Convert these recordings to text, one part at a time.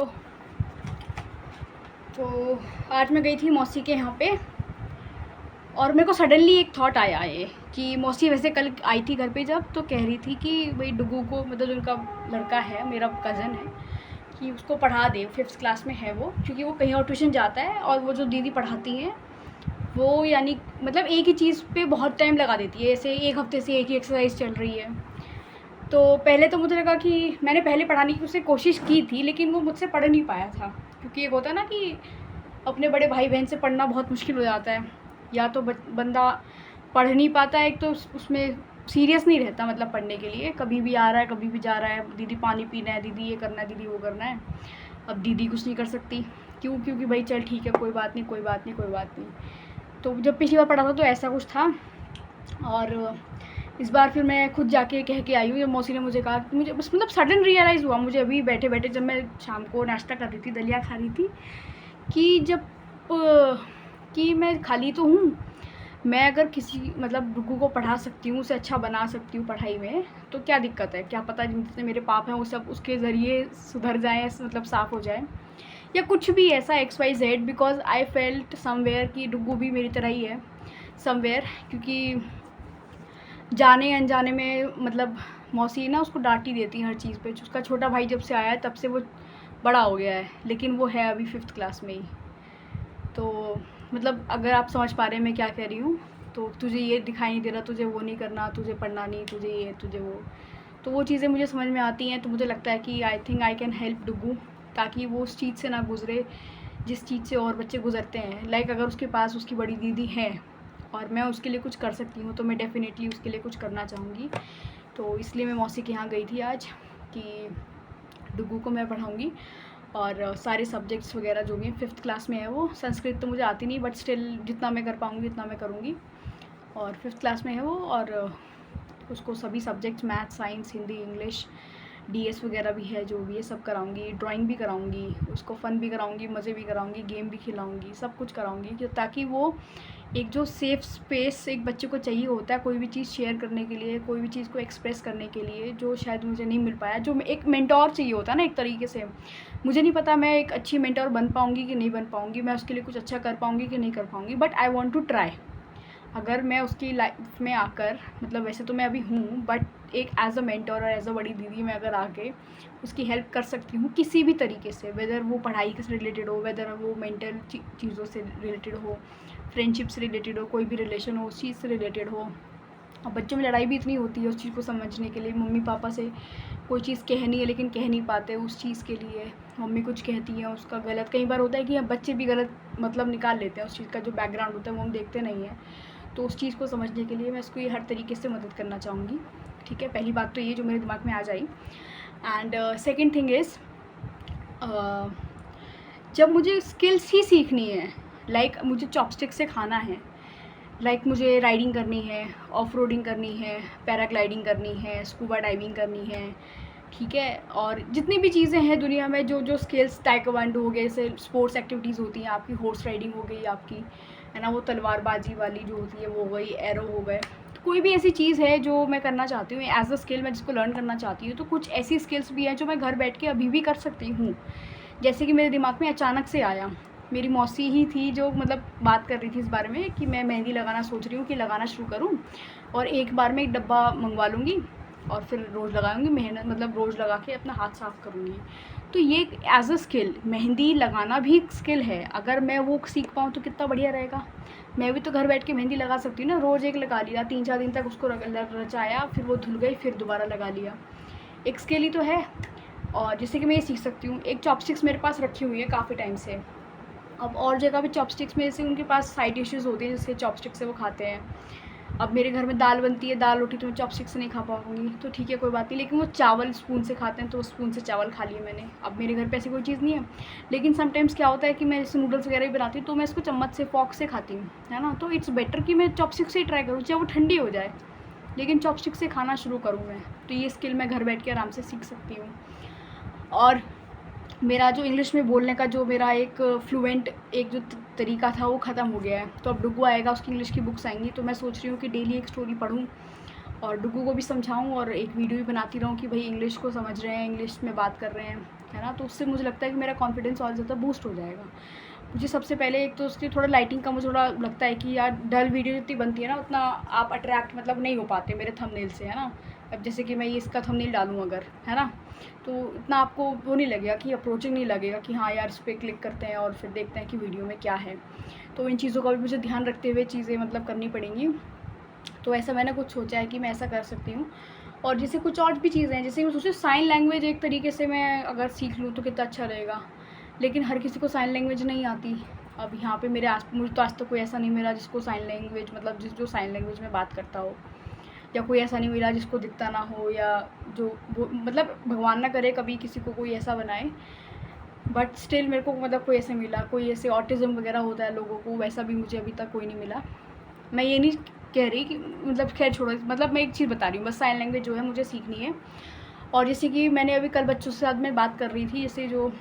Hello. तो आज मैं गई थी मौसी के यहाँ पे और मेरे को सडनली एक थॉट आया ये कि मौसी वैसे कल आई थी घर पे जब, तो कह रही थी कि भाई डुगू को, मतलब जो उनका लड़का है, मेरा कज़न है, कि उसको पढ़ा दे, 5th क्लास में है वो, क्योंकि वो कहीं और ट्यूशन जाता है और वो जो दीदी पढ़ाती हैं वो यानी मतलब एक ही चीज़ पे बहुत टाइम लगा देती है। ऐसे एक हफ्ते से एक ही एक्सरसाइज चल रही है। तो पहले तो मुझे लगा कि मैंने पहले पढ़ाने की उससे कोशिश की थी, लेकिन वो मुझसे पढ़ नहीं पाया था, क्योंकि एक होता है ना कि अपने बड़े भाई बहन से पढ़ना बहुत मुश्किल हो जाता है। या तो बंदा पढ़ नहीं पाता है, एक तो उसमें सीरियस नहीं रहता, मतलब पढ़ने के लिए कभी भी आ रहा है कभी भी जा रहा है, दीदी पानी पीना है, दीदी ये करना है, दीदी वो करना है। अब दीदी कुछ नहीं कर सकती, क्योंकि भाई चल ठीक है, कोई बात नहीं कोई बात नहीं कोई बात नहीं। तो जब पिछली बार पढ़ा था तो ऐसा कुछ था, और इस बार फिर मैं खुद जाके कह के आई हूँ। जब मौसी ने मुझे कहा, मुझे बस मतलब सडन रियलाइज़ हुआ मुझे अभी बैठे बैठे, जब मैं शाम को नाश्ता कर रही थी, दलिया खा रही थी, कि जब कि मैं खाली तो हूँ, मैं अगर किसी मतलब डुगू को पढ़ा सकती हूँ, उसे अच्छा बना सकती हूँ पढ़ाई में, तो क्या दिक्कत है? क्या पता जितने मेरे पाप हैं वो सब उसके ज़रिए सुधर जाएँ, मतलब साफ़ हो जाए, या कुछ भी ऐसा XYZ। Because I felt somewhere कि डुगू भी मेरी तरह ही है समवेयर, क्योंकि जाने अनजाने में मतलब मौसी ना उसको डांट ही देती है हर चीज़ पे। उसका छोटा भाई जब से आया है तब से वो बड़ा हो गया है, लेकिन वो है अभी 5th क्लास में ही। तो मतलब अगर आप समझ पा रहे हैं मैं क्या कह रही हूँ, तो तुझे ये दिखाई नहीं दे रहा, तुझे वो नहीं करना, तुझे पढ़ना नहीं, तुझे ये तुझे वो, तो वो चीज़ें मुझे समझ में आती हैं। तो मुझे लगता है कि I think I can help Dugu, ताकि वो उस चीज़ से ना गुजरे जिस चीज़ से और बच्चे गुजरते हैं। लाइक अगर उसके पास उसकी बड़ी दीदी है और मैं उसके लिए कुछ कर सकती हूँ, तो मैं डेफ़िनेटली उसके लिए कुछ करना चाहूँगी। तो इसलिए मैं मौसी के यहाँ गई थी आज, कि डुगू को मैं पढ़ाऊँगी, और सारे सब्जेक्ट्स वगैरह जो भी हैं, 5th क्लास में है वो। संस्कृत तो मुझे आती नहीं, बट स्टिल जितना मैं कर पाऊँगी उतना मैं करूँगी। और 5th क्लास में है वो, और उसको सभी subjects, math, science, Hindi, English, DS वगैरह भी है, जो भी है सब कराऊंगी। ड्राइंग भी कराऊंगी, उसको फ़न भी कराऊंगी, मज़े भी कराऊंगी, गेम भी खिलाऊंगी, सब कुछ कराऊंगी, ताकि वो एक जो सेफ़ स्पेस एक बच्चे को चाहिए होता है कोई भी चीज़ शेयर करने के लिए, कोई भी चीज़ को एक्सप्रेस करने के लिए, जो शायद मुझे नहीं मिल पाया, जो एक मेंटोर चाहिए होता है ना एक तरीके से। मुझे नहीं पता मैं एक अच्छी मेंटोर बन पाऊँगी कि नहीं बन पाऊँगी, मैं उसके लिए कुछ अच्छा कर पाऊँगी कि नहीं कर पाऊँगी, but I want to try. अगर मैं उसकी लाइफ में आकर, मतलब वैसे तो मैं अभी हूँ, बट एक एज़ अ मेंटर और एज़ अ बड़ी दीदी मैं अगर आके उसकी हेल्प कर सकती हूँ किसी भी तरीके से, वेदर वो पढ़ाई से रिलेटेड हो, वेदर वो मेंटल चीज़ों से रिलेटेड हो, फ्रेंडशिप से रिलेटेड हो, कोई भी रिलेशन हो उस चीज़ से रिलेटेड हो। अब बच्चों में लड़ाई भी इतनी होती है उस चीज़ को समझने के लिए, मम्मी पापा से कोई चीज़ कहनी है लेकिन कह नहीं पाते उस चीज़ के लिए, मम्मी कुछ कहती है उसका गलत, कई बार होता है कि बच्चे भी गलत मतलब निकाल लेते हैं उस चीज़ का, जो बैकग्राउंड होता है वो हम देखते नहीं हैं। तो उस चीज़ को समझने के लिए मैं इसको ये हर तरीके से मदद करना चाहूँगी। ठीक है, पहली बात तो ये जो मेरे दिमाग में आ जाई। एंड सेकंड थिंग इज़, जब मुझे स्किल्स ही सीखनी है, लाइक मुझे चॉपस्टिक से खाना है, लाइक मुझे राइडिंग करनी है, ऑफ रोडिंग करनी है, पैराग्लाइडिंग करनी है, स्कूबा डाइविंग करनी है, ठीक है, और जितनी भी चीज़ें हैं दुनिया में, जो जो स्किल्स, टाइकोवांडो हो गए, जैसे स्पोर्ट्स एक्टिविटीज़ होती हैं आपकी, हॉर्स राइडिंग हो गई आपकी, है ना, वो तलवारबाजी वाली जो होती है वो हो गई, एरो हो गए, तो कोई भी ऐसी चीज़ है जो मैं करना चाहती हूँ एज़ अ स्किल, मैं जिसको लर्न करना चाहती हूँ, तो कुछ ऐसी स्किल्स भी हैं जो मैं घर बैठ के अभी भी कर सकती हूँ। जैसे कि मेरे दिमाग में अचानक से आया, मेरी मौसी ही थी जो मतलब बात कर रही थी इस बारे में कि मैं मेहंदी लगाना सोच रही हूँ, कि लगाना शुरू करूँ और एक बार में एक डब्बा मंगवा लूँगी और फिर रोज़ लगाऊँगी, मेहनत मतलब रोज़ लगा के अपना हाथ साफ़ करूँगी। तो ये एज़ अ स्किल, मेहंदी लगाना भी एक स्किल है, अगर मैं वो सीख पाऊँ तो कितना बढ़िया रहेगा। मैं भी तो घर बैठ के मेहंदी लगा सकती हूँ ना, रोज़ एक लगा लिया, 3-4 दिन तक उसको रचाया, फिर वो धुल गई, फिर दोबारा लगा लिया, एक स्किल ही तो है। और जैसे कि मैं ये सीख सकती हूँ, एक चॉपस्टिक्स मेरे पास रखी हुई है काफ़ी टाइम से। अब और जगह पे चॉपस्टिक्स में जैसे उनके पास साइड डिशेज़ होती हैं जिससे चॉपस्टिक से वो खाते हैं। अब मेरे घर में दाल बनती है, दाल रोटी तो मैं चॉपस्टिक से नहीं खा पाऊँगी, तो ठीक है कोई बात नहीं, लेकिन वो चावल स्पून से खाते हैं, तो स्पून से चावल खा लिए मैंने। अब मेरे घर पे ऐसी कोई चीज़ नहीं है, लेकिन समटाइम्स क्या होता है कि मैं जैसे नूडल्स वगैरह भी बनाती हूँ तो मैं इसको चम्मच से, फॉर्क से खाती हूँ, है ना, तो इट्स बेटर कि मैं चॉपस्टिक से ही ट्राई करूँ, चाहे वो ठंडी हो जाए, लेकिन चॉपस्टिक से खाना शुरू करूँ मैं। तो ये स्किल मैं घर बैठ के आराम से सीख सकती हूँ। और मेरा जो इंग्लिश में बोलने का जो मेरा एक फ्लुएंट एक जो तरीका था वो ख़त्म हो गया है, तो अब डुगू आएगा, उसकी इंग्लिश की बुक्स आएंगी, तो मैं सोच रही हूँ कि डेली एक स्टोरी पढूँ और डुगू को भी समझाऊँ और एक वीडियो भी बनाती रहूँ कि भाई इंग्लिश को समझ रहे हैं, इंग्लिश में बात कर रहे हैं, है ना। तो उससे मुझे लगता है कि मेरा कॉन्फिडेंस और ज़्यादा बूस्ट हो जाएगा। मुझे सबसे पहले एक तो उसकी थोड़ा लाइटिंग का मुझे थोड़ा लगता है कि यार डल वीडियो जितनी बनती है ना उतना आप अट्रैक्ट मतलब नहीं हो पाते मेरे थंबनेल से, है ना। अब जैसे कि मैं ये इसका थंबनेल डालूँ अगर, है ना, तो इतना आपको वो नहीं लगेगा कि अप्रोचिंग नहीं लगेगा कि हाँ यार इस पर क्लिक करते हैं और फिर देखते हैं कि वीडियो में क्या है। तो इन चीज़ों का भी मुझे ध्यान रखते हुए चीज़ें मतलब करनी पड़ेंगी। तो ऐसा मैंने कुछ सोचा है कि मैं ऐसा कर सकती हूँ। और जैसे कुछ और भी चीज़ें हैं, जैसे मैं सोची साइन लैंग्वेज एक तरीके से मैं अगर सीख लूँ तो कितना अच्छा रहेगा, लेकिन हर किसी को साइन लैंग्वेज नहीं आती। अब यहाँ पे मेरे मुझे तो आज तक कोई ऐसा नहीं मिला जिसको साइन लैंग्वेज मतलब जो साइन लैंग्वेज में बात करता हो, या कोई ऐसा नहीं मिला जिसको दिखता ना हो, या जो वो मतलब भगवान ना करे कभी किसी को कोई ऐसा बनाए, बट स्टिल मेरे को मतलब कोई ऐसे मिला, कोई ऐसे ऑटिज़म वगैरह होता है लोगों को, वैसा भी मुझे अभी तक कोई नहीं मिला। मैं ये नहीं कह रही कि मतलब खैर छोड़ो, मतलब मैं एक चीज़ बता रही हूँ, बस साइन लैंग्वेज जो है मुझे सीखनी है। और जैसे कि मैंने अभी कल बच्चों के साथ में बात कर रही थी, जैसे जो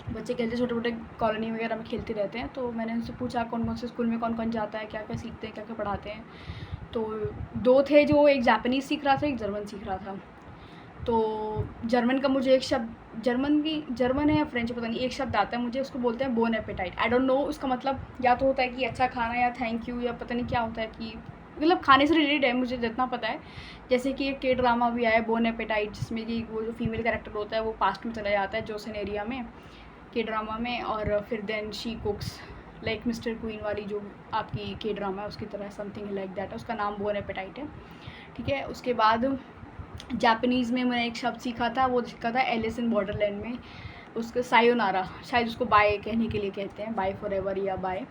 बच्चे खेलते छोटे छोटे कॉलोनी वगैरह में खेलते रहते हैं, तो मैंने उनसे पूछा कौन कौन से स्कूल में कौन कौन जाता है, क्या क्या सीखते हैं, क्या क्या पढ़ाते हैं। तो 2 थे, जो एक जापानीज़ सीख रहा था, एक जर्मन सीख रहा था। तो जर्मन का मुझे एक शब्द, जर्मन है या फ्रेंच पता नहीं, एक शब्द आता है मुझे, उसको बोलते हैं bone appetite. I don't know उसका मतलब, या तो होता है कि अच्छा खाना या थैंक यू, या पता नहीं क्या होता है कि मतलब खाने से रिलेटेड है, मुझे जितना पता है। जैसे कि एक के ड्रामा भी आया है बोन एपेटाइट, जिसमें कि वो जो फीमेल कैरेक्टर होता है वो पास्ट में चला जाता है जोसन एरिया में के ड्रामा में, और फिर then she cooks like mister queen वाली जो आपकी के ड्रामा है उसकी तरह, समथिंग लाइक दैट है, उसका नाम बोन एपेटाइट है, ठीक है। उसके बाद जापानीज़ में मैंने एक शब्द सीखा था, वो सीखा था एलिस इन बॉर्डरलैंड में, उसका सायोनारा, शायद उसको बाय कहने के लिए कहते हैं, बाय फॉर एवर या बाय।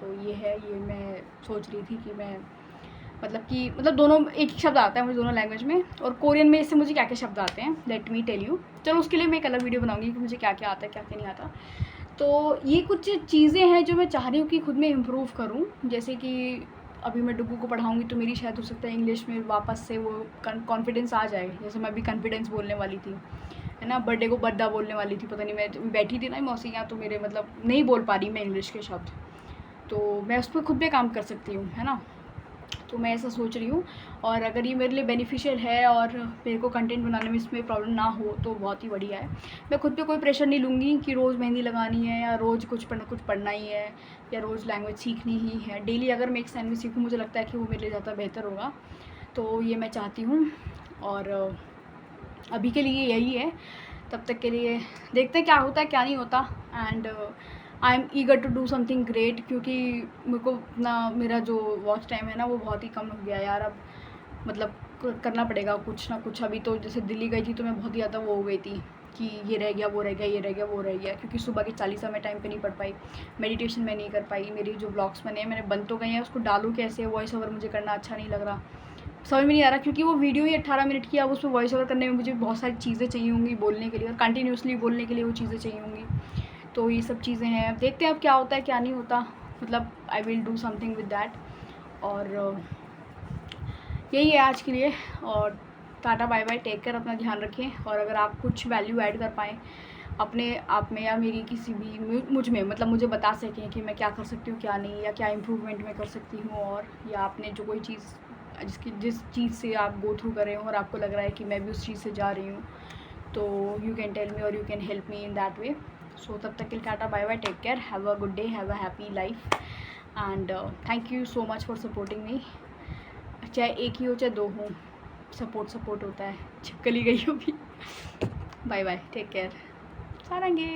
तो ये है, ये मैं सोच रही थी कि मैं मतलब दोनों एक ही शब्द आता है मुझे दोनों लैंग्वेज में। और कोरियन में इससे मुझे क्या क्या शब्द आते हैं, लेट मी टेल यू। चलो उसके लिए मैं एक अलग वीडियो बनाऊंगी कि मुझे क्या क्या आता है, क्या क्या नहीं आता। तो ये कुछ चीज़ें हैं जो मैं चाह रही हूँ कि खुद में इम्प्रूव करूँ। जैसे कि अभी मैं डुगू को पढ़ाऊँगी तो मेरी शायद हो सकता है इंग्लिश में वापस से वो कॉन्फिडेंस आ जाए, जैसे मैं अभी कॉन्फिडेंस बोलने वाली थी, है ना। बर्थडे को बद्दा बोलने वाली थी, पता नहीं मैं बैठी थी ना मौसी यहाँ, तो मेरे मतलब नहीं बोल पा रही मैं इंग्लिश के शब्द, तो मैं उस पर खुद पे काम कर सकती हूँ, है ना। तो मैं ऐसा सोच रही हूँ, और अगर ये मेरे लिए बेनिफिशियल है और मेरे को कंटेंट बनाने में इसमें प्रॉब्लम ना हो तो बहुत ही बढ़िया है। मैं खुद पे कोई प्रेशर नहीं लूँगी कि रोज़ मेहंदी लगानी है, या रोज़ कुछ पढ़ना ही है, या रोज़ लैंग्वेज सीखनी ही है। डेली अगर मैं एक लैंग्वेज सीखूँ, मुझे लगता है कि वो मेरे लिए ज़्यादा बेहतर होगा। तो ये मैं चाहती हूँ, और अभी के लिए यही है। तब तक के लिए देखते हैं क्या होता है क्या नहीं होता। And I am eager to do something great, क्योंकि मेरे को ना मेरा जो वॉच टाइम है ना वो बहुत ही कम हो गया यार। अब मतलब करना पड़ेगा कुछ ना कुछ। अभी तो जैसे दिल्ली गई थी तो मैं बहुत ही ज़्यादा वो हो गई थी कि ये रह गया, वो रह गया, ये रह गया, वो रह गया, क्योंकि सुबह के 40 मैं टाइम पे नहीं पढ़ पाई, मेडिटेशन मैं नहीं कर पाई। मेरी जो ब्लॉग्स बने हैं मैंने बन तो गए हैं, उसको डालूँ कैसे, वॉइस ओवर मुझे करना अच्छा नहीं लग रहा, समझ में नहीं आ रहा, क्योंकि वो वीडियो ही 18 मिनट की है। अब उसमें वॉइस ओवर करने में मुझे बहुत सारी चीज़ें चाहिए होंगी बोलने के लिए, और कंटिन्यूसली बोलने के लिए वो चीज़ें चाहिए होंगी। तो ये सब चीज़ें हैं, अब देखते हैं अब क्या होता है क्या नहीं होता। मतलब I will do something with that. और यही है आज के लिए, और tata bye bye, take care, अपना ध्यान रखें। और अगर आप कुछ वैल्यू ऐड कर पाएँ अपने आप में या मेरी किसी भी मुझ में, मतलब मुझे बता सकें कि मैं क्या कर सकती हूँ क्या नहीं, या क्या इम्प्रूवमेंट मैं कर सकती हूँ, और या आपने जो कोई चीज़ जिस चीज़ से आप गो थ्रू कर रहे हो और आपको लग रहा है कि मैं भी उस चीज़ से जा रही हूँ, तो यू कैन टेल मी और you can help me in that way. So तब तक के लिए tata bye bye, take care, have a good day, have a happy life, and thank you so much for supporting me. चाहे एक ही हो चाहे 2 हो, सपोर्ट होता है, छिपकली गई हो भी। Bye bye, take care, सारंगे।